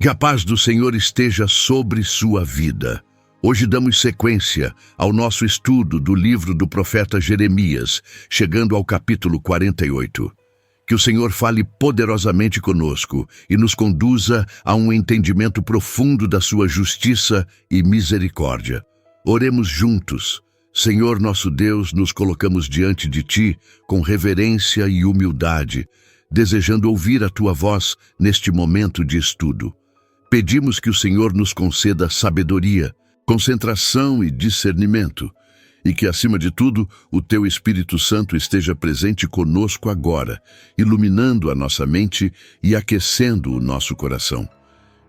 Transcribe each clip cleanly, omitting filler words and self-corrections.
Que a paz do Senhor esteja sobre sua vida. Hoje damos sequência ao nosso estudo do livro do profeta Jeremias, chegando ao capítulo 48. Que o Senhor fale poderosamente conosco e nos conduza a um entendimento profundo da sua justiça e misericórdia. Oremos juntos. Senhor nosso Deus, nos colocamos diante de Ti com reverência e humildade, desejando ouvir a Tua voz neste momento de estudo. Pedimos que o Senhor nos conceda sabedoria, concentração e discernimento, e que, acima de tudo, o Teu Espírito Santo esteja presente conosco agora, iluminando a nossa mente e aquecendo o nosso coração.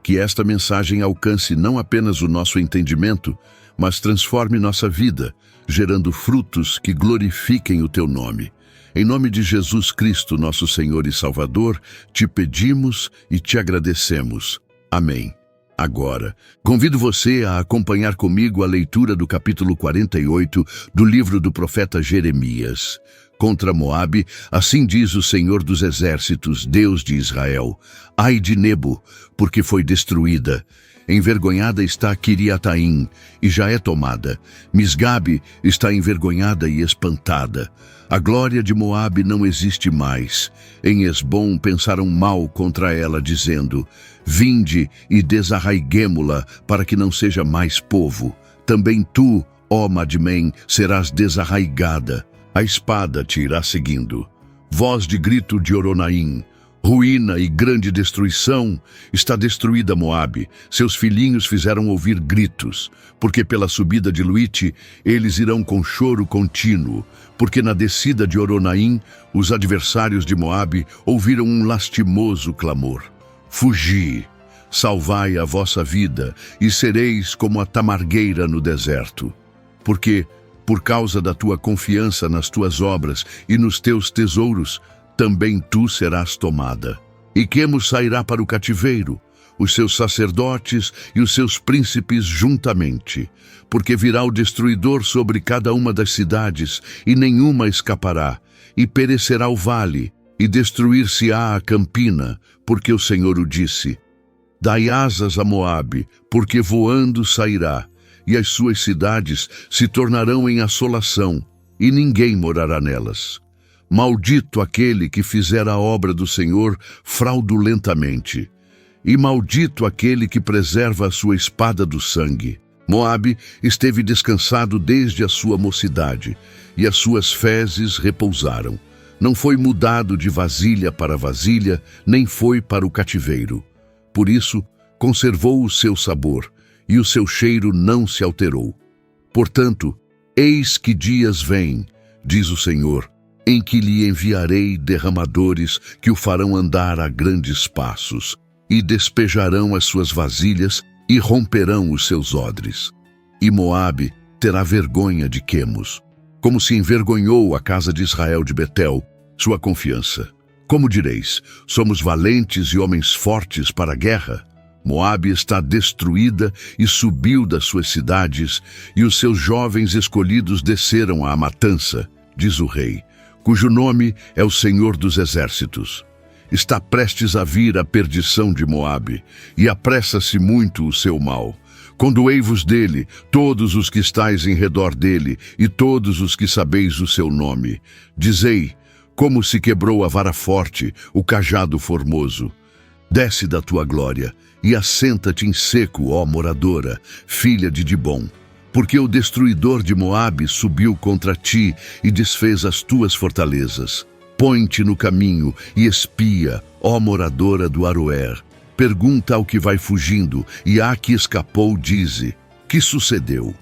Que esta mensagem alcance não apenas o nosso entendimento, mas transforme nossa vida, gerando frutos que glorifiquem o Teu nome. Em nome de Jesus Cristo, nosso Senhor e Salvador, te pedimos e te agradecemos. Amém. Agora, convido você a acompanhar comigo a leitura do capítulo 48 do livro do profeta Jeremias. Contra Moabe, assim diz o Senhor dos Exércitos, Deus de Israel: ai de Nebo, porque foi destruída. Envergonhada está Quiriataim, e já é tomada. Misgabe está envergonhada e espantada. A glória de Moabe não existe mais. Em Esbom pensaram mal contra ela, dizendo: vinde e desarraiguemo-la, para que não seja mais povo. Também tu, ó Madmen, serás desarraigada. A espada te irá seguindo. Voz de grito de Oronaim: ruína e grande destruição, está destruída Moabe. Seus filhinhos fizeram ouvir gritos, porque pela subida de Luite eles irão com choro contínuo, porque na descida de Oronaim os adversários de Moabe ouviram um lastimoso clamor. Fugi, salvai a vossa vida, e sereis como a tamargueira no deserto. Porque, por causa da tua confiança nas tuas obras e nos teus tesouros, também tu serás tomada. E Quemos sairá para o cativeiro, os seus sacerdotes e os seus príncipes juntamente, porque virá o destruidor sobre cada uma das cidades, e nenhuma escapará, e perecerá o vale, e destruir-se-á a campina, porque o Senhor o disse. Dai asas a Moabe, porque voando sairá, e as suas cidades se tornarão em assolação, e ninguém morará nelas. Maldito aquele que fizer a obra do Senhor fraudulentamente, e maldito aquele que preserva a sua espada do sangue. Moabe esteve descansado desde a sua mocidade, e as suas fezes repousaram. Não foi mudado de vasilha para vasilha, nem foi para o cativeiro. Por isso, conservou o seu sabor, e o seu cheiro não se alterou. Portanto, eis que dias vêm, diz o Senhor, em que lhe enviarei derramadores que o farão andar a grandes passos, e despejarão as suas vasilhas e romperão os seus odres. E Moabe terá vergonha de Quemos, como se envergonhou a casa de Israel de Betel, sua confiança. Como direis, somos valentes e homens fortes para a guerra? Moabe está destruída e subiu das suas cidades, e os seus jovens escolhidos desceram à matança, diz o rei, cujo nome é o Senhor dos Exércitos. Está prestes a vir a perdição de Moabe, e apressa-se muito o seu mal. Condoei-vos dele, todos os que estáis em redor dele, e todos os que sabeis o seu nome. Dizei, como se quebrou a vara forte, o cajado formoso. Desce da tua glória, e assenta-te em seco, ó moradora, filha de Dibom. Porque o destruidor de Moabe subiu contra ti e desfez as tuas fortalezas. Põe-te no caminho e espia, ó moradora do Aroer. Pergunta ao que vai fugindo, e à que escapou dize: que sucedeu?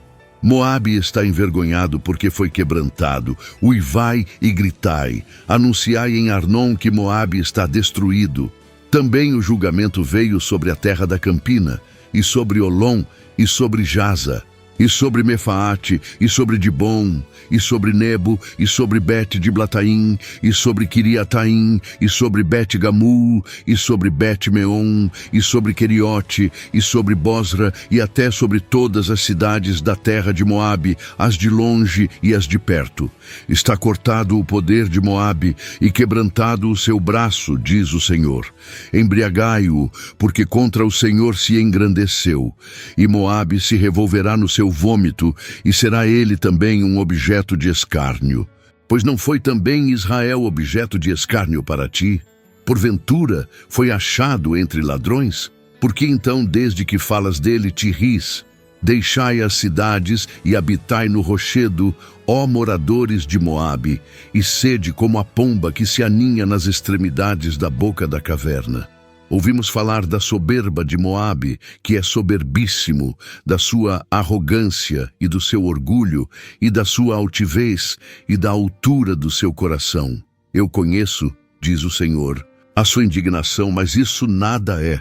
Moabe está envergonhado porque foi quebrantado. Uivai e gritai. Anunciai em Arnon que Moabe está destruído. Também o julgamento veio sobre a terra da campina, e sobre Olom, e sobre Jaza. e sobre Mefaate, e sobre Dibom, e sobre Nebo, e sobre Bet-Diblataim, e sobre Quiriataim, e sobre Bet-Gamul, e sobre Bet-Meon, e sobre Queriote, e sobre Bosra, e até sobre todas as cidades da terra de Moabe, as de longe e as de perto. Está cortado o poder de Moabe, e quebrantado o seu braço, diz o Senhor. Embriagai-o, porque contra o Senhor se engrandeceu, e Moabe se revolverá no seu vômito, e será ele também um objeto de escárnio. Pois não foi também Israel objeto de escárnio para ti? Porventura foi achado entre ladrões? Por que então, desde que falas dele, te ris? Deixai as cidades e habitai no rochedo, ó moradores de Moabe, e sede como a pomba que se aninha nas extremidades da boca da caverna. Ouvimos falar da soberba de Moabe, que é soberbíssimo, da sua arrogância e do seu orgulho, e da sua altivez e da altura do seu coração. Eu conheço, diz o Senhor, a sua indignação, mas isso nada é.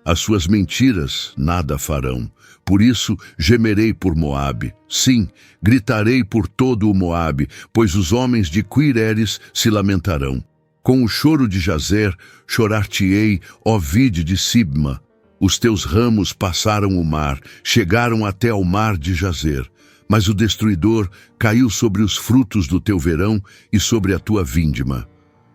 As suas mentiras nada farão. Por isso gemerei por Moabe. Sim, gritarei por todo o Moabe, pois os homens de Quireres se lamentarão. Com o choro de Jazer, chorar-te-ei, ó vide de Sibma. Os teus ramos passaram o mar, chegaram até ao mar de Jazer. Mas o destruidor caiu sobre os frutos do teu verão e sobre a tua vindima.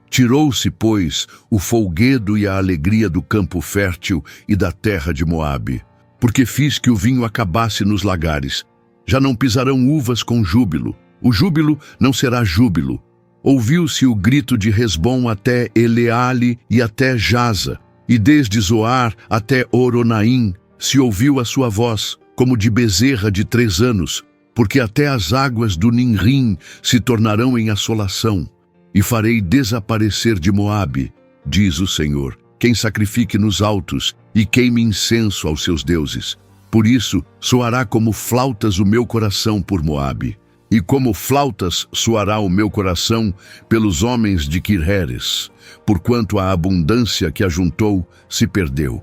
Tirou-se, pois, o folguedo e a alegria do campo fértil e da terra de Moabe. Porque fiz que o vinho acabasse nos lagares. Já não pisarão uvas com júbilo. O júbilo não será júbilo. Ouviu-se o grito de Resbom até Eleale e até Jaza, e desde Zoar até Oronaim se ouviu a sua voz, como de bezerra de 3 anos, porque até as águas do Ninrim se tornarão em assolação, e farei desaparecer de Moabe, diz o Senhor, quem sacrifique nos altos e queime incenso aos seus deuses. Por isso soará como flautas o meu coração por Moabe. E como flautas soará o meu coração pelos homens de Quireres, porquanto a abundância que ajuntou se perdeu.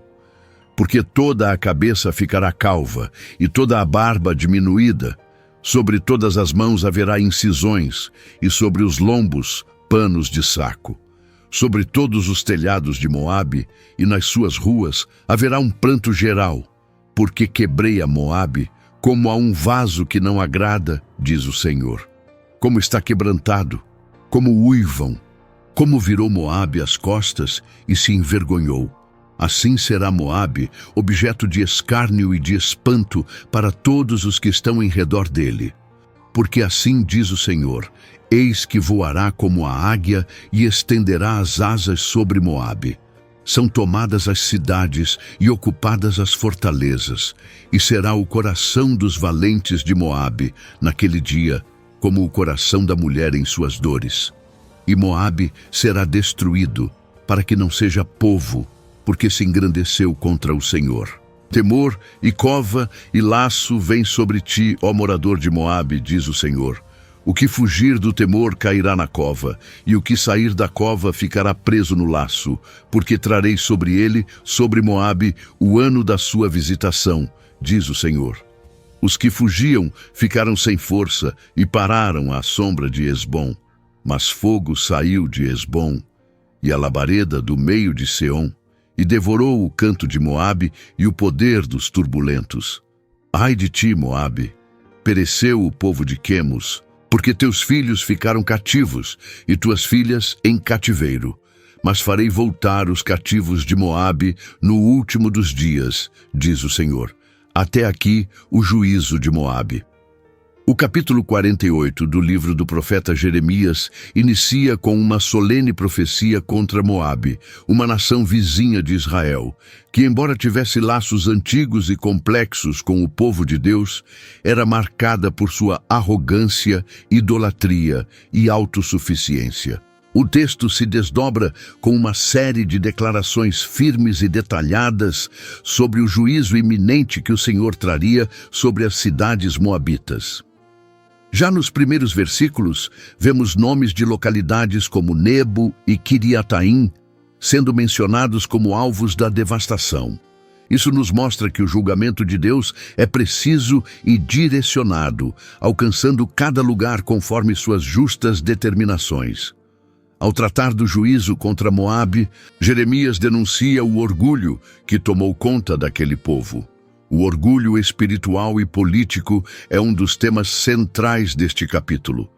Porque toda a cabeça ficará calva, e toda a barba diminuída. Sobre todas as mãos haverá incisões, e sobre os lombos panos de saco. Sobre todos os telhados de Moabe e nas suas ruas haverá um pranto geral, porque quebrei a Moabe, como a um vaso que não agrada, diz o Senhor. Como está quebrantado, como uivam, como virou Moabe as costas e se envergonhou. Assim será Moabe objeto de escárnio e de espanto para todos os que estão em redor dele. Porque assim diz o Senhor, eis que voará como a águia e estenderá as asas sobre Moabe. São tomadas as cidades e ocupadas as fortalezas, e será o coração dos valentes de Moabe, naquele dia, como o coração da mulher em suas dores. E Moabe será destruído, para que não seja povo, porque se engrandeceu contra o Senhor. Temor e cova e laço vêm sobre ti, ó morador de Moabe, diz o Senhor. O que fugir do temor cairá na cova, e o que sair da cova ficará preso no laço, porque trarei sobre ele, sobre Moabe, o ano da sua visitação, diz o Senhor. Os que fugiam ficaram sem força e pararam à sombra de Esbom. Mas fogo saiu de Esbom, e a labareda do meio de Seom, e devorou o canto de Moabe e o poder dos turbulentos. Ai de ti, Moabe! Pereceu o povo de Quemos, porque teus filhos ficaram cativos, e tuas filhas em cativeiro. Mas farei voltar os cativos de Moabe no último dos dias, diz o Senhor. Até aqui o juízo de Moabe. O capítulo 48 do livro do profeta Jeremias inicia com uma solene profecia contra Moabe, uma nação vizinha de Israel, que, embora tivesse laços antigos e complexos com o povo de Deus, era marcada por sua arrogância, idolatria e autossuficiência. O texto se desdobra com uma série de declarações firmes e detalhadas sobre o juízo iminente que o Senhor traria sobre as cidades moabitas. Já nos primeiros versículos, vemos nomes de localidades como Nebo e Quiriataim sendo mencionados como alvos da devastação. Isso nos mostra que o julgamento de Deus é preciso e direcionado, alcançando cada lugar conforme suas justas determinações. Ao tratar do juízo contra Moabe, Jeremias denuncia o orgulho que tomou conta daquele povo. O orgulho espiritual e político é um dos temas centrais deste capítulo.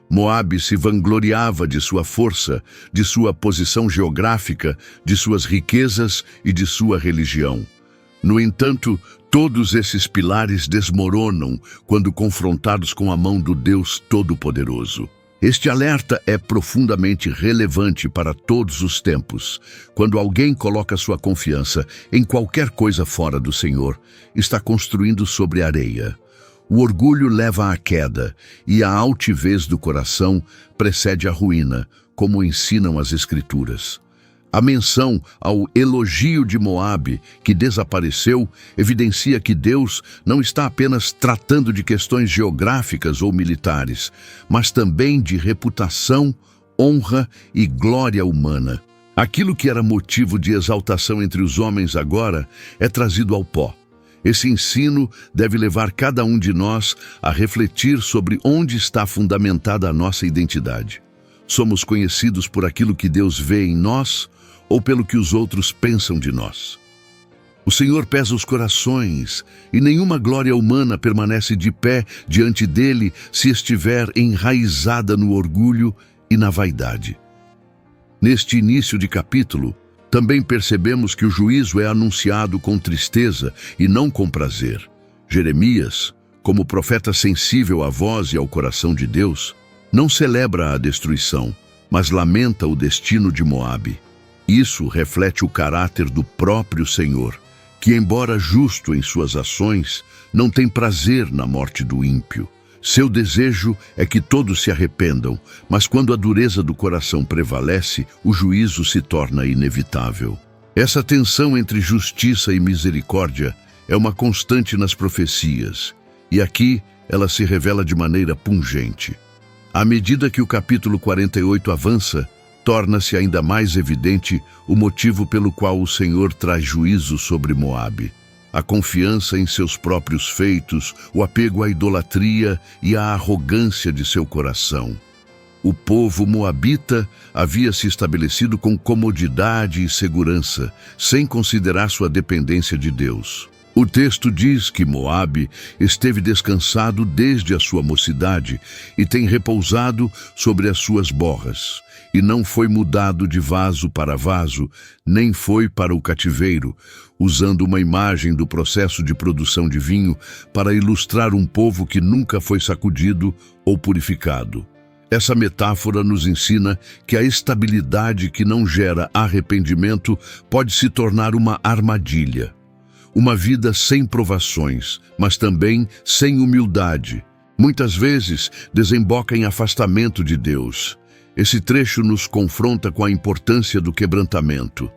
Moabe se vangloriava de sua força, de sua posição geográfica, de suas riquezas e de sua religião. No entanto, todos esses pilares desmoronam quando confrontados com a mão do Deus Todo-Poderoso. Este alerta é profundamente relevante para todos os tempos. Quando alguém coloca sua confiança em qualquer coisa fora do Senhor, está construindo sobre areia. O orgulho leva à queda e a altivez do coração precede a ruína, como ensinam as Escrituras. A menção ao elogio de Moabe, que desapareceu, evidencia que Deus não está apenas tratando de questões geográficas ou militares, mas também de reputação, honra e glória humana. Aquilo que era motivo de exaltação entre os homens agora é trazido ao pó. Esse ensino deve levar cada um de nós a refletir sobre onde está fundamentada a nossa identidade. Somos conhecidos por aquilo que Deus vê em nós ou pelo que os outros pensam de nós? O Senhor pesa os corações, e nenhuma glória humana permanece de pé diante dele se estiver enraizada no orgulho e na vaidade. Neste início de capítulo, também percebemos que o juízo é anunciado com tristeza e não com prazer. Jeremias, como profeta sensível à voz e ao coração de Deus, não celebra a destruição, mas lamenta o destino de Moabe. Isso reflete o caráter do próprio Senhor, que, embora justo em suas ações, não tem prazer na morte do ímpio. Seu desejo é que todos se arrependam, mas quando a dureza do coração prevalece, o juízo se torna inevitável. Essa tensão entre justiça e misericórdia é uma constante nas profecias, e aqui ela se revela de maneira pungente. À medida que o capítulo 48 avança, torna-se ainda mais evidente o motivo pelo qual o Senhor traz juízo sobre Moabe. A confiança em seus próprios feitos, o apego à idolatria e a arrogância de seu coração. O povo moabita havia se estabelecido com comodidade e segurança, sem considerar sua dependência de Deus. O texto diz que Moabe esteve descansado desde a sua mocidade e tem repousado sobre as suas borras, e não foi mudado de vaso para vaso, nem foi para o cativeiro, usando uma imagem do processo de produção de vinho para ilustrar um povo que nunca foi sacudido ou purificado. Essa metáfora nos ensina que a estabilidade que não gera arrependimento pode se tornar uma armadilha. Uma vida sem provações, mas também sem humildade, muitas vezes desemboca em afastamento de Deus. Esse trecho nos confronta com a importância do quebrantamento.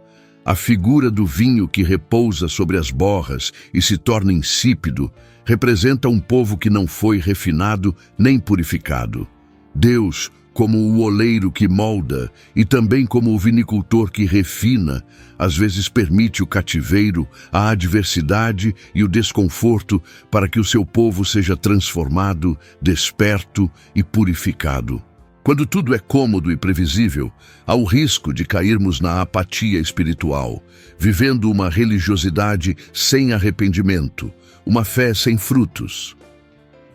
A figura do vinho que repousa sobre as borras e se torna insípido representa um povo que não foi refinado nem purificado. Deus, como o oleiro que molda e também como o vinicultor que refina, às vezes permite o cativeiro, a adversidade e o desconforto para que o seu povo seja transformado, desperto e purificado. Quando tudo é cômodo e previsível, há o risco de cairmos na apatia espiritual, vivendo uma religiosidade sem arrependimento, uma fé sem frutos.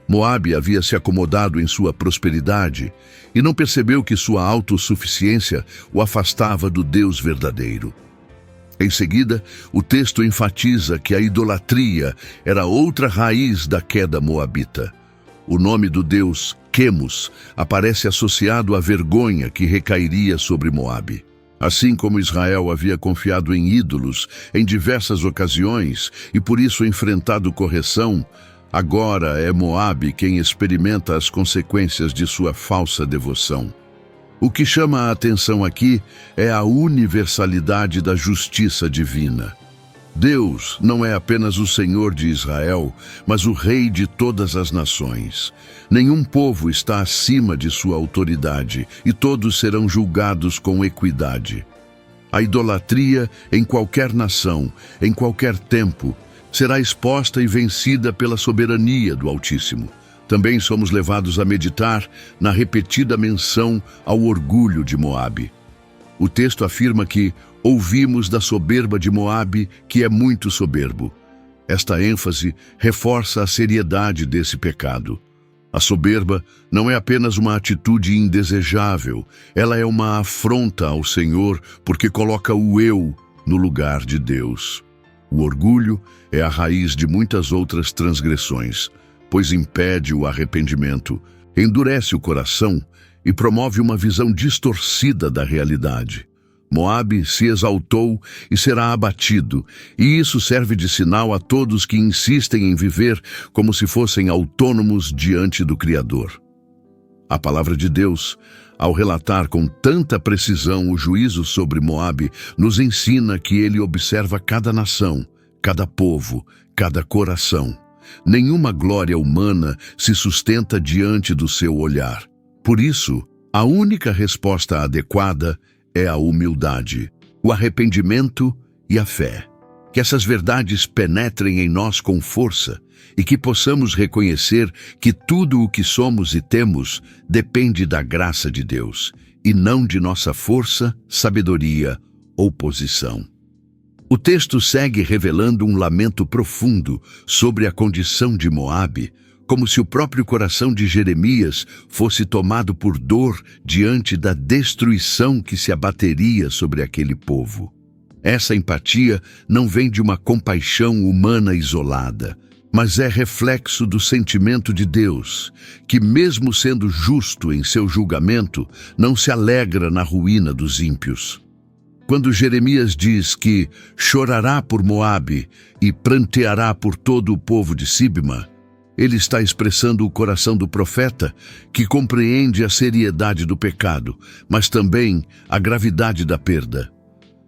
Moabe havia se acomodado em sua prosperidade e não percebeu que sua autossuficiência o afastava do Deus verdadeiro. Em seguida, o texto enfatiza que a idolatria era outra raiz da queda moabita. O nome do deus Quemos aparece associado à vergonha que recairia sobre Moabe. Assim como Israel havia confiado em ídolos em diversas ocasiões e por isso enfrentado correção, agora é Moabe quem experimenta as consequências de sua falsa devoção. O que chama a atenção aqui é a universalidade da justiça divina. Deus não é apenas o Senhor de Israel, mas o Rei de todas as nações. Nenhum povo está acima de sua autoridade e todos serão julgados com equidade. A idolatria em qualquer nação, em qualquer tempo, será exposta e vencida pela soberania do Altíssimo. Também somos levados a meditar na repetida menção ao orgulho de Moabe. O texto afirma que ouvimos da soberba de Moabe, que é muito soberbo. Esta ênfase reforça a seriedade desse pecado. A soberba não é apenas uma atitude indesejável, ela é uma afronta ao Senhor porque coloca o eu no lugar de Deus. O orgulho é a raiz de muitas outras transgressões, pois impede o arrependimento, endurece o coração e promove uma visão distorcida da realidade. Moabe se exaltou e será abatido, e isso serve de sinal a todos que insistem em viver como se fossem autônomos diante do Criador. A palavra de Deus, ao relatar com tanta precisão o juízo sobre Moabe, nos ensina que ele observa cada nação, cada povo, cada coração. Nenhuma glória humana se sustenta diante do seu olhar. Por isso, a única resposta adequada é a humildade, o arrependimento e a fé. Que essas verdades penetrem em nós com força e que possamos reconhecer que tudo o que somos e temos depende da graça de Deus e não de nossa força, sabedoria ou posição. O texto segue revelando um lamento profundo sobre a condição de Moabe, como se o próprio coração de Jeremias fosse tomado por dor diante da destruição que se abateria sobre aquele povo. Essa empatia não vem de uma compaixão humana isolada, mas é reflexo do sentimento de Deus, que mesmo sendo justo em seu julgamento, não se alegra na ruína dos ímpios. Quando Jeremias diz que chorará por Moabe e pranteará por todo o povo de Sibma, ele está expressando o coração do profeta, que compreende a seriedade do pecado, mas também a gravidade da perda.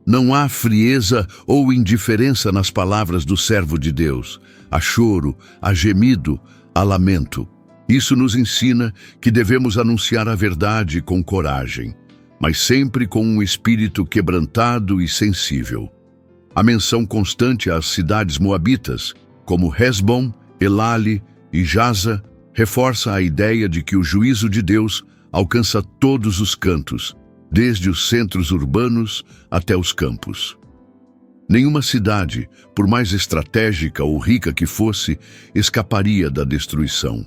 Não há frieza ou indiferença nas palavras do servo de Deus. Há choro, há gemido, há lamento. Isso nos ensina que devemos anunciar a verdade com coragem, mas sempre com um espírito quebrantado e sensível. A menção constante às cidades moabitas, como Hesbom, Elale e Jaza, reforça a ideia de que o juízo de Deus alcança todos os cantos, desde os centros urbanos até os campos. Nenhuma cidade, por mais estratégica ou rica que fosse, escaparia da destruição.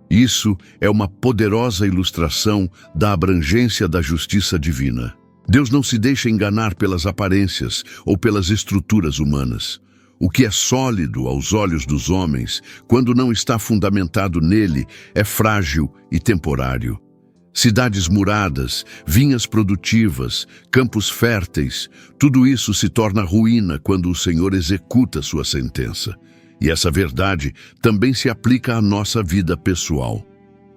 Isso é uma poderosa ilustração da abrangência da justiça divina. Deus não se deixa enganar pelas aparências ou pelas estruturas humanas. O que é sólido aos olhos dos homens, quando não está fundamentado nele, é frágil e temporário. Cidades muradas, vinhas produtivas, campos férteis, tudo isso se torna ruína quando o Senhor executa sua sentença. E essa verdade também se aplica à nossa vida pessoal.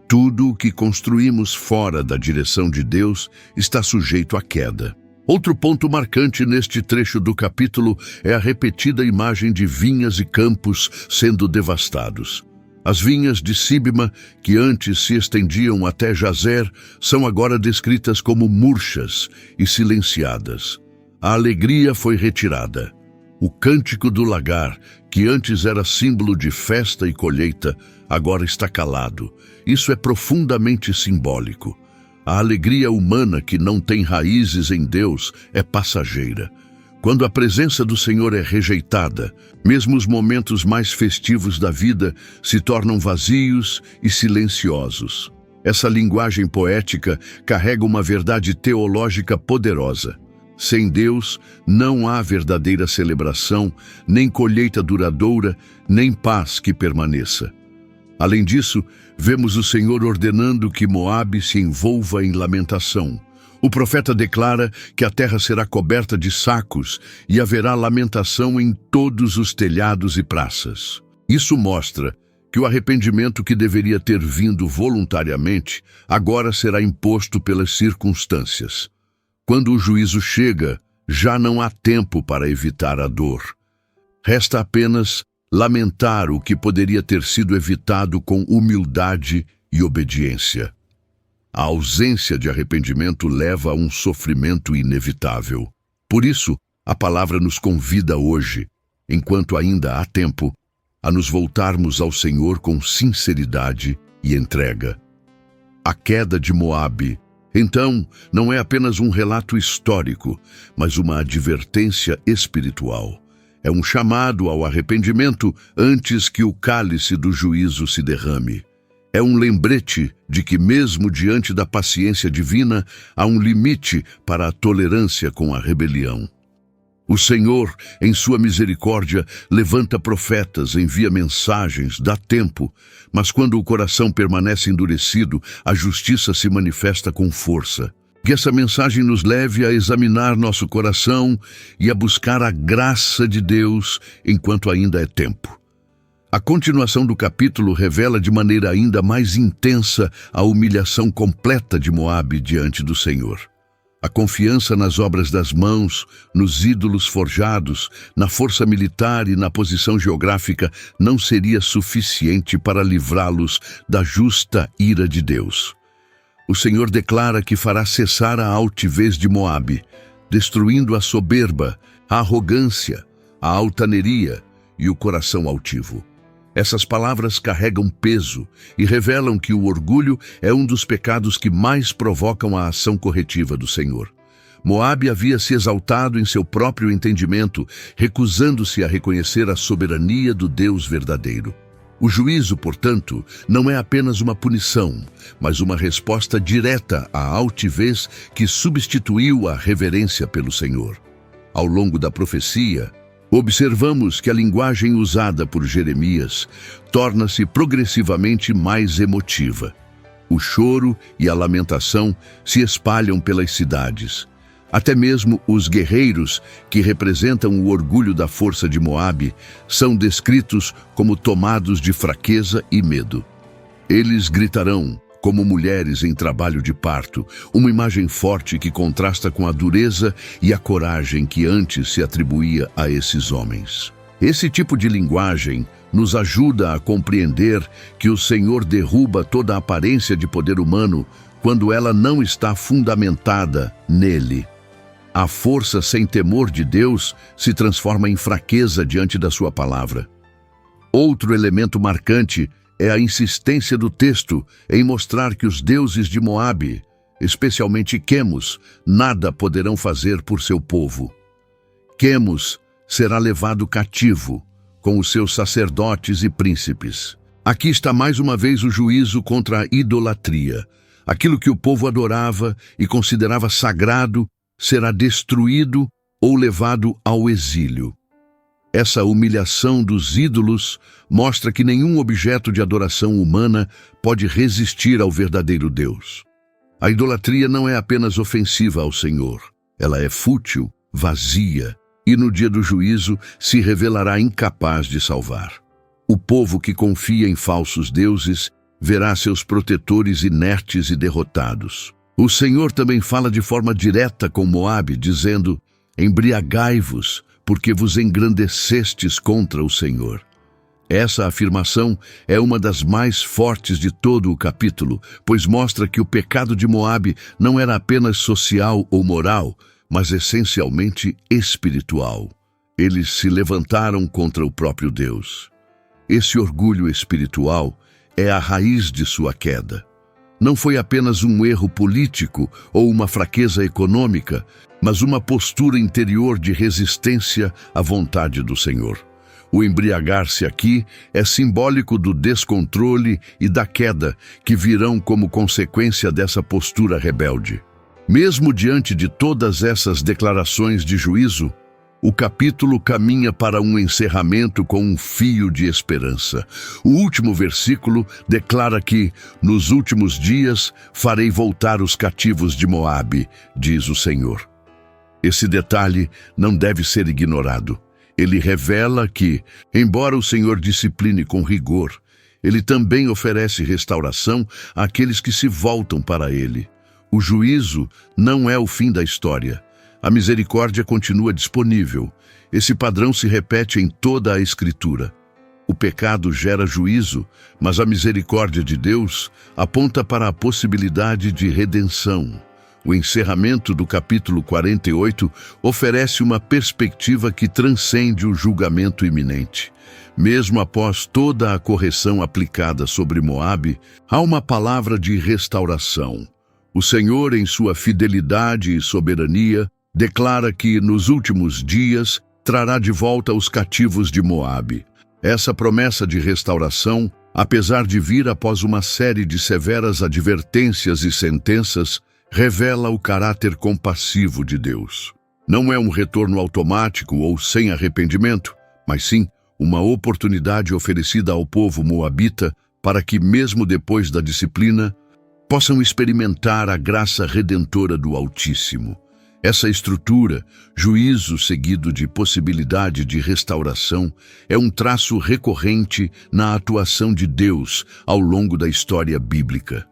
Tudo o que construímos fora da direção de Deus está sujeito à queda. Outro ponto marcante neste trecho do capítulo é a repetida imagem de vinhas e campos sendo devastados. As vinhas de Sibma, que antes se estendiam até Jazer, são agora descritas como murchas e silenciadas. A alegria foi retirada. O cântico do lagar, que antes era símbolo de festa e colheita, agora está calado. Isso é profundamente simbólico. A alegria humana que não tem raízes em Deus é passageira. Quando a presença do Senhor é rejeitada, mesmo os momentos mais festivos da vida se tornam vazios e silenciosos. Essa linguagem poética carrega uma verdade teológica poderosa. Sem Deus, não há verdadeira celebração, nem colheita duradoura, nem paz que permaneça. Além disso, vemos o Senhor ordenando que Moabe se envolva em lamentação. O profeta declara que a terra será coberta de sacos e haverá lamentação em todos os telhados e praças. Isso mostra que o arrependimento que deveria ter vindo voluntariamente agora será imposto pelas circunstâncias. Quando o juízo chega, já não há tempo para evitar a dor. Resta apenas lamentar o que poderia ter sido evitado com humildade e obediência. A ausência de arrependimento leva a um sofrimento inevitável. Por isso, a palavra nos convida hoje, enquanto ainda há tempo, a nos voltarmos ao Senhor com sinceridade e entrega. A queda de Moabe, então, não é apenas um relato histórico, mas uma advertência espiritual. É um chamado ao arrependimento antes que o cálice do juízo se derrame. É um lembrete de que, mesmo diante da paciência divina, há um limite para a tolerância com a rebelião. O Senhor, em sua misericórdia, levanta profetas, envia mensagens, dá tempo, mas quando o coração permanece endurecido, a justiça se manifesta com força. Que essa mensagem nos leve a examinar nosso coração e a buscar a graça de Deus enquanto ainda é tempo. A continuação do capítulo revela de maneira ainda mais intensa a humilhação completa de Moabe diante do Senhor. A confiança nas obras das mãos, nos ídolos forjados, na força militar e na posição geográfica não seria suficiente para livrá-los da justa ira de Deus. O Senhor declara que fará cessar a altivez de Moabe, destruindo a soberba, a arrogância, a altaneria e o coração altivo. Essas palavras carregam peso e revelam que o orgulho é um dos pecados que mais provocam a ação corretiva do Senhor. Moabe havia se exaltado em seu próprio entendimento, recusando-se a reconhecer a soberania do Deus verdadeiro. O juízo, portanto, não é apenas uma punição, mas uma resposta direta à altivez que substituiu a reverência pelo Senhor. Ao longo da profecia, observamos que a linguagem usada por Jeremias torna-se progressivamente mais emotiva. O choro e a lamentação se espalham pelas cidades. Até mesmo os guerreiros, que representam o orgulho da força de Moabe, são descritos como tomados de fraqueza e medo. Eles gritarão como mulheres em trabalho de parto, uma imagem forte que contrasta com a dureza e a coragem que antes se atribuía a esses homens. Esse tipo de linguagem nos ajuda a compreender que o Senhor derruba toda a aparência de poder humano quando ela não está fundamentada nele. A força sem temor de Deus se transforma em fraqueza diante da sua palavra. Outro elemento marcante é a insistência do texto em mostrar que os deuses de Moabe, especialmente Quemos, nada poderão fazer por seu povo. Quemos será levado cativo, com os seus sacerdotes e príncipes. Aqui está mais uma vez o juízo contra a idolatria. Aquilo que o povo adorava e considerava sagrado será destruído ou levado ao exílio. Essa humilhação dos ídolos mostra que nenhum objeto de adoração humana pode resistir ao verdadeiro Deus. A idolatria não é apenas ofensiva ao Senhor, ela é fútil, vazia e no dia do juízo se revelará incapaz de salvar. O povo que confia em falsos deuses verá seus protetores inertes e derrotados. O Senhor também fala de forma direta com Moabe, dizendo: embriagai-vos, porque vos engrandecestes contra o Senhor. Essa afirmação é uma das mais fortes de todo o capítulo, pois mostra que o pecado de Moabe não era apenas social ou moral, mas essencialmente espiritual. Eles se levantaram contra o próprio Deus. Esse orgulho espiritual é a raiz de sua queda. Não foi apenas um erro político ou uma fraqueza econômica, mas uma postura interior de resistência à vontade do Senhor. O embriagar-se aqui é simbólico do descontrole e da queda que virão como consequência dessa postura rebelde. Mesmo diante de todas essas declarações de juízo, o capítulo caminha para um encerramento com um fio de esperança. O último versículo declara que, nos últimos dias, farei voltar os cativos de Moabe, diz o Senhor. Esse detalhe não deve ser ignorado. Ele revela que, embora o Senhor discipline com rigor, ele também oferece restauração àqueles que se voltam para ele. O juízo não é o fim da história. A misericórdia continua disponível. Esse padrão se repete em toda a Escritura. O pecado gera juízo, mas a misericórdia de Deus aponta para a possibilidade de redenção. O encerramento do capítulo 48 oferece uma perspectiva que transcende o julgamento iminente. Mesmo após toda a correção aplicada sobre Moabe, há uma palavra de restauração. O Senhor, em sua fidelidade e soberania, declara que, nos últimos dias, trará de volta os cativos de Moabe. Essa promessa de restauração, apesar de vir após uma série de severas advertências e sentenças, revela o caráter compassivo de Deus. Não é um retorno automático ou sem arrependimento, mas sim uma oportunidade oferecida ao povo moabita para que, mesmo depois da disciplina, possam experimentar a graça redentora do Altíssimo. Essa estrutura, juízo seguido de possibilidade de restauração, é um traço recorrente na atuação de Deus ao longo da história bíblica.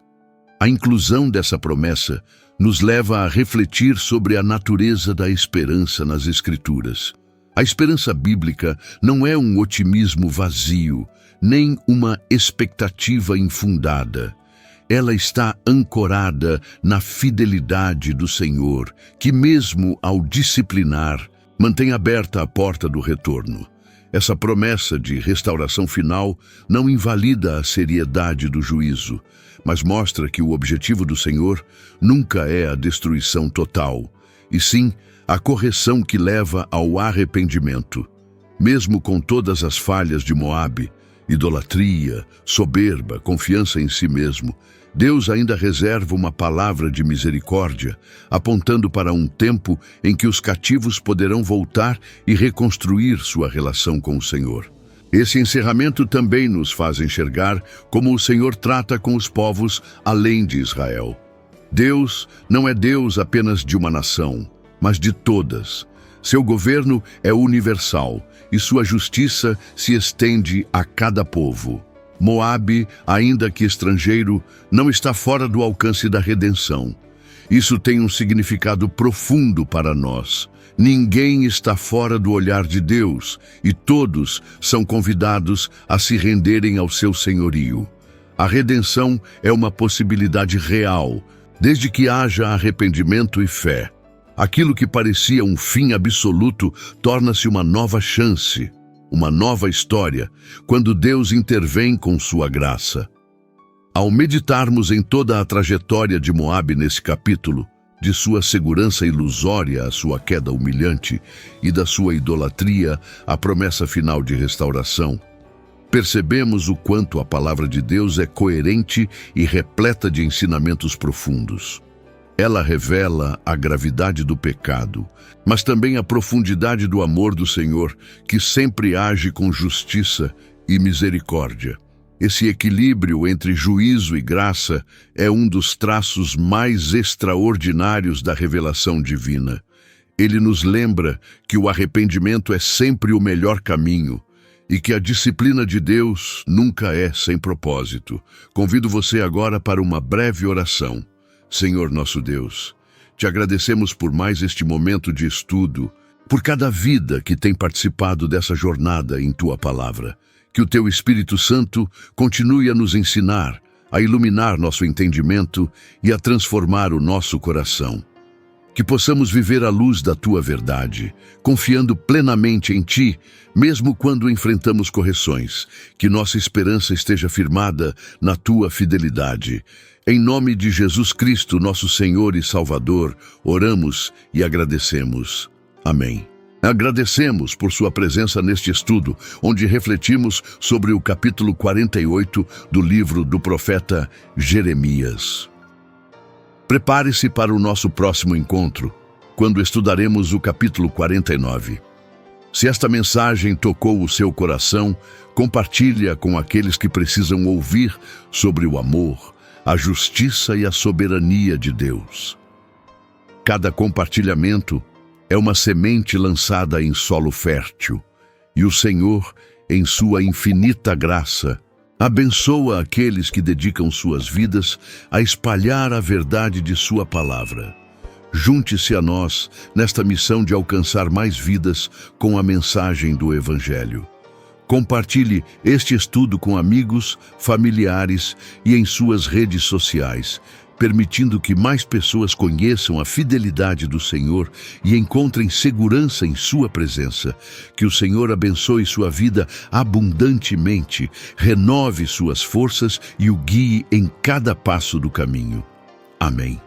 A inclusão dessa promessa nos leva a refletir sobre a natureza da esperança nas Escrituras. A esperança bíblica não é um otimismo vazio, nem uma expectativa infundada. Ela está ancorada na fidelidade do Senhor, que mesmo ao disciplinar, mantém aberta a porta do retorno. Essa promessa de restauração final não invalida a seriedade do juízo, mas mostra que o objetivo do Senhor nunca é a destruição total, e sim a correção que leva ao arrependimento. Mesmo com todas as falhas de Moabe, idolatria, soberba, confiança em si mesmo, Deus ainda reserva uma palavra de misericórdia, apontando para um tempo em que os cativos poderão voltar e reconstruir sua relação com o Senhor. Esse encerramento também nos faz enxergar como o Senhor trata com os povos além de Israel. Deus não é Deus apenas de uma nação, mas de todas. Seu governo é universal e sua justiça se estende a cada povo. Moabe, ainda que estrangeiro, não está fora do alcance da redenção. Isso tem um significado profundo para nós. Ninguém está fora do olhar de Deus e todos são convidados a se renderem ao seu senhorio. A redenção é uma possibilidade real, desde que haja arrependimento e fé. Aquilo que parecia um fim absoluto torna-se uma nova chance, uma nova história, quando Deus intervém com sua graça. Ao meditarmos em toda a trajetória de Moabe nesse capítulo, de sua segurança ilusória à sua queda humilhante e da sua idolatria à promessa final de restauração, percebemos o quanto a palavra de Deus é coerente e repleta de ensinamentos profundos. Ela revela a gravidade do pecado, mas também a profundidade do amor do Senhor, que sempre age com justiça e misericórdia. Esse equilíbrio entre juízo e graça é um dos traços mais extraordinários da revelação divina. Ele nos lembra que o arrependimento é sempre o melhor caminho e que a disciplina de Deus nunca é sem propósito. Convido você agora para uma breve oração. Senhor nosso Deus, te agradecemos por mais este momento de estudo, por cada vida que tem participado dessa jornada em Tua Palavra. Que o Teu Espírito Santo continue a nos ensinar, a iluminar nosso entendimento e a transformar o nosso coração. Que possamos viver à luz da Tua verdade, confiando plenamente em Ti, mesmo quando enfrentamos correções. Que nossa esperança esteja firmada na Tua fidelidade. Em nome de Jesus Cristo, nosso Senhor e Salvador, oramos e agradecemos. Amém. Agradecemos por sua presença neste estudo, onde refletimos sobre o capítulo 48 do livro do profeta Jeremias. Prepare-se para o nosso próximo encontro, quando estudaremos o capítulo 49. Se esta mensagem tocou o seu coração, compartilhe-a com aqueles que precisam ouvir sobre o amor, a justiça e a soberania de Deus. Cada compartilhamento é uma semente lançada em solo fértil, e o Senhor, em sua infinita graça, abençoa aqueles que dedicam suas vidas a espalhar a verdade de sua palavra. Junte-se a nós nesta missão de alcançar mais vidas com a mensagem do Evangelho. Compartilhe este estudo com amigos, familiares e em suas redes sociais, permitindo que mais pessoas conheçam a fidelidade do Senhor e encontrem segurança em sua presença. Que o Senhor abençoe sua vida abundantemente, renove suas forças e o guie em cada passo do caminho. Amém.